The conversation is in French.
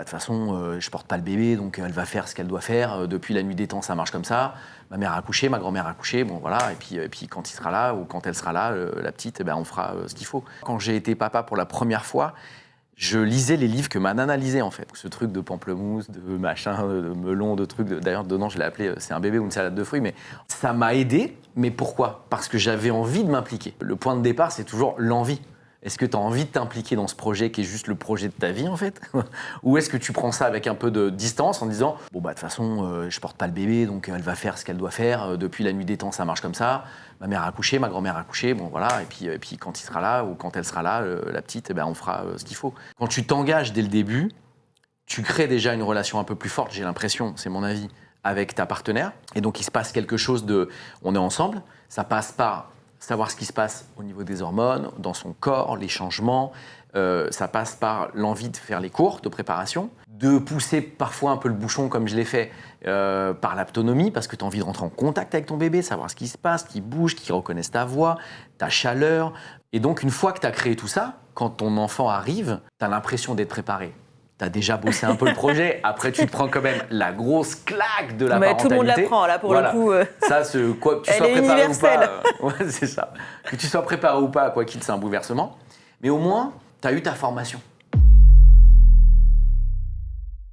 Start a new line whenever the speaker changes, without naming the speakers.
de toute façon, je porte pas le bébé, donc elle va faire ce qu'elle doit faire. Depuis la nuit des temps, ça marche comme ça. Ma mère a accouché, ma grand-mère a accouché, bon voilà. Et puis quand il sera là ou quand elle sera là, la petite, on fera ce qu'il faut. Quand j'ai été papa pour la première fois, je lisais les livres que ma nana lisait, en fait. Ce truc de pamplemousse, de machin, de melon, de trucs. D'ailleurs, dedans, je l'ai appelé c'est un bébé ou une salade de fruits. Mais ça m'a aidé. Mais pourquoi ? Parce que j'avais envie de m'impliquer. Le point de départ, c'est toujours l'envie. Est-ce que tu as envie de t'impliquer dans ce projet qui est juste le projet de ta vie, en fait ? Ou est-ce que tu prends ça avec un peu de distance en disant « Bon, de toute façon, je porte pas le bébé, donc elle va faire ce qu'elle doit faire. Depuis la nuit des temps, ça marche comme ça. Ma mère a accouché, ma grand-mère a accouché, bon voilà. Et puis quand il sera là ou quand elle sera là, la petite, on fera ce qu'il faut. » Quand tu t'engages dès le début, tu crées déjà une relation un peu plus forte, j'ai l'impression, c'est mon avis, avec ta partenaire. Et donc, il se passe quelque chose de... On est ensemble, ça passe par savoir ce qui se passe au niveau des hormones, dans son corps, les changements. Ça passe par l'envie de faire les cours de préparation, de pousser parfois un peu le bouchon comme je l'ai fait par l'autonomie, parce que tu as envie de rentrer en contact avec ton bébé, savoir ce qui se passe, qu'il bouge, qu'il reconnaisse ta voix, ta chaleur. Et donc, une fois que tu as créé tout ça, quand ton enfant arrive, tu as l'impression d'être préparé. Tu as déjà bossé un peu le projet, après tu te prends quand même la grosse claque de la parentalité.
Tout le monde l'apprend, là, pour le coup.
Ça, quoi, que tu sois préparé universelle. Ou pas, ouais, c'est ça. Que tu sois préparé ou pas, quoi qu'il, c'est un bouleversement. Mais au moins, tu as eu ta formation.